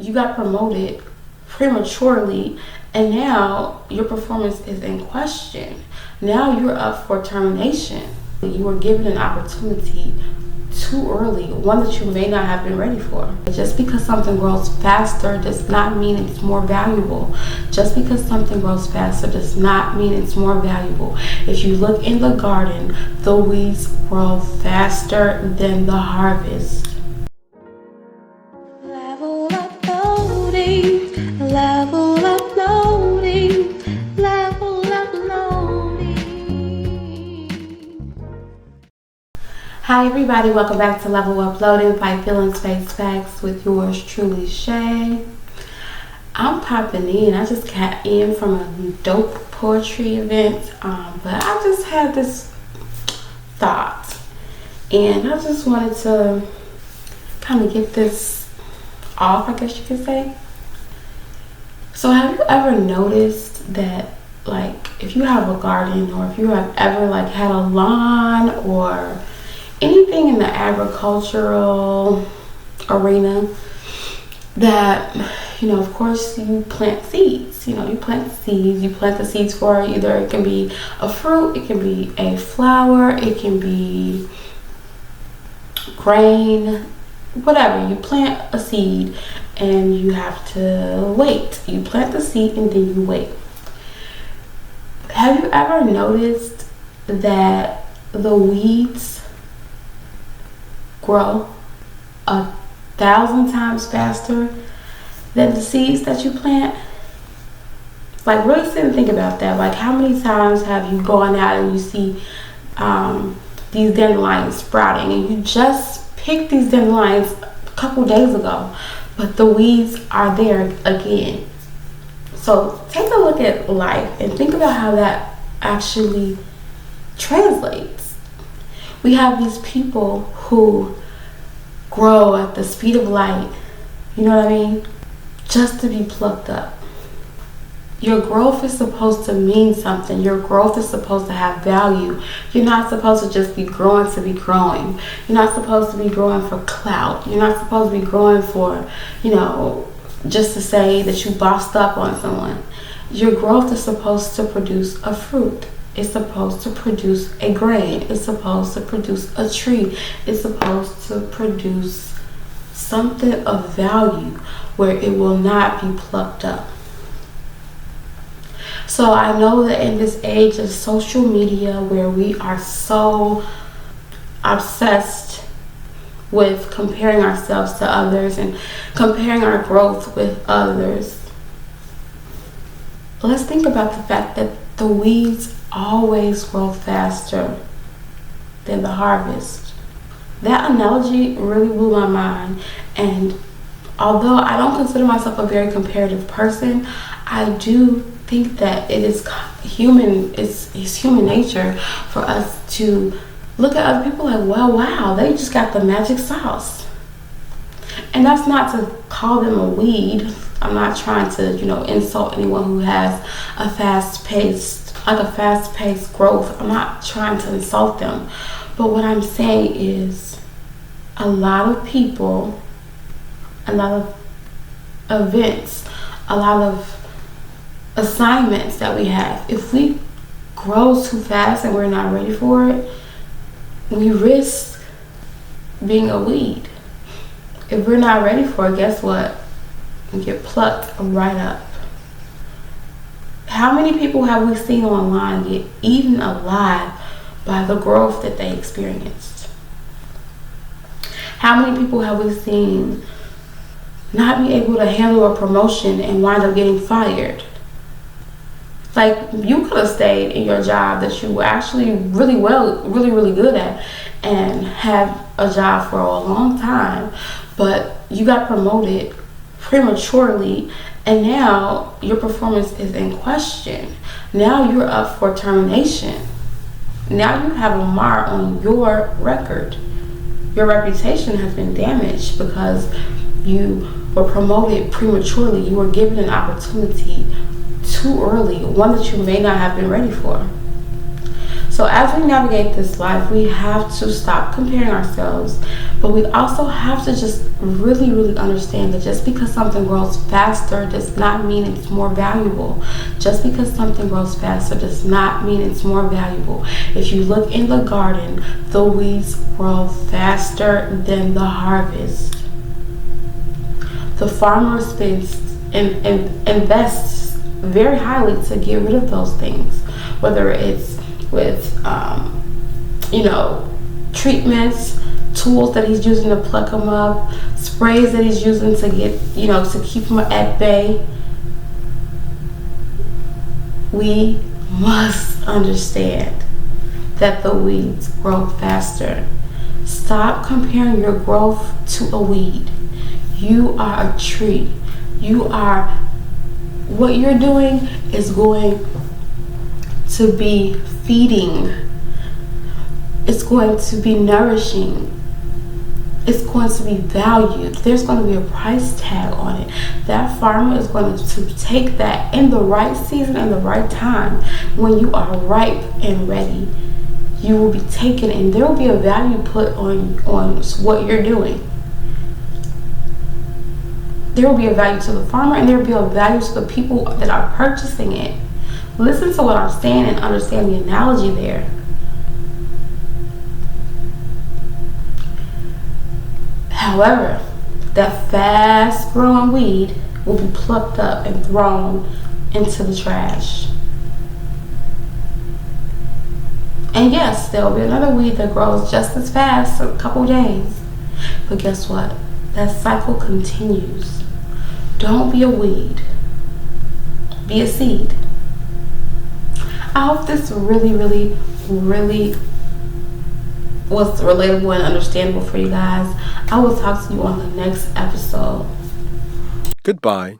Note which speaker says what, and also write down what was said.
Speaker 1: you got promoted prematurely, and now your performance is in question. Now you're up for termination. You were given an opportunity too early, one that you may not have been ready for. Just because something grows faster does not mean it's more valuable. Just because something grows faster does not mean it's more valuable. If you look in the garden, the weeds grow faster than the harvest.
Speaker 2: Level uploading, level uploading, level uploading.
Speaker 1: Hi everybody, welcome back to Level Uploading by Feeling Space Facts with yours truly, Shay. I'm popping in. I just got in from a dope poetry event, but I just had this thought, and I just wanted to kind of get this off, I guess you could say. So have you ever noticed that, like, if you have a garden, or if you have ever like had a lawn or anything in the agricultural arena, that, you know, of course you plant seeds. You plant the seeds for either it can be a fruit, it can be a flower, it can be grain, whatever. You plant a seed and you have to wait. You plant the seed and then you wait. Have you ever noticed that the weeds grow 1,000 times faster than the seeds that you plant? Like, really sit and think about that. Like, how many times have you gone out and you see these dandelions sprouting, and you just picked these dandelions a couple days ago, but the weeds are there again? So take a look at life and think about how that actually translates. We have these people who grow at the speed of light, you know what I mean, just to be plucked up. Your growth is supposed to mean something. Your growth is supposed to have value. You're not supposed to just be growing to be growing. You're not supposed to be growing for clout. You're not supposed to be growing for, just to say that you bossed up on someone. Your growth is supposed to produce a fruit. It's supposed to produce a grain. It's supposed to produce a tree. It's supposed to produce something of value where it will not be plucked up. So I know that in this age of social media, where we are so obsessed with comparing ourselves to others and comparing our growth with others, let's think about the fact that the weeds always grow faster than the harvest. That analogy really blew my mind, and although I don't consider myself a very comparative person, I do think that it is human, it's human nature for us to look at other people like, well, wow, they just got the magic sauce. And that's not to call them a weed. I'm not trying to, insult anyone who has a fast-paced growth. I'm not trying to insult them. But what I'm saying is, a lot of people, a lot of events, a lot of assignments that we have, if we grow too fast and we're not ready for it, we risk being a weed. If we're not ready for it, guess what? We get plucked right up. How many people have we seen online get eaten alive by the growth that they experienced? How many people have we seen not be able to handle a promotion and wind up getting fired? Like, you could have stayed in your job that you were actually really good at and had a job for a long time, but you got promoted prematurely, and now your performance is in question. Now you're up for termination. Now you have a mark on your record. Your reputation has been damaged because you were promoted prematurely. You were given an opportunity too early, one that you may not have been ready for. So as we navigate this life, we have to stop comparing ourselves, but we also have to just really, really understand that just because something grows faster does not mean it's more valuable. Just because something grows faster does not mean it's more valuable. If you look in the garden, the weeds grow faster than the harvest. The farmer invests very highly to get rid of those things, whether it's with treatments, tools that he's using to pluck them up, sprays that he's using to get to keep them at bay. We must understand that the weeds grow faster. Stop comparing your growth to a weed. You are a tree. What you're doing is going to be feeding. It's going to be nourishing. It's going to be valued. There's going to be a price tag on it. That farmer is going to take that in the right season and the right time. When you are ripe and ready, you will be taken, and there will be a value put on what you're doing. There will be a value to the farmer, and there will be a value to the people that are purchasing it. Listen to what I'm saying and understand the analogy there. However, that fast-growing weed will be plucked up and thrown into the trash. And yes, there will be another weed that grows just as fast in a couple days. But guess what? That cycle continues. Don't be a weed. Be a seed. I hope this really, really, really was relatable and understandable for you guys. I will talk to you on the next episode.
Speaker 3: Goodbye.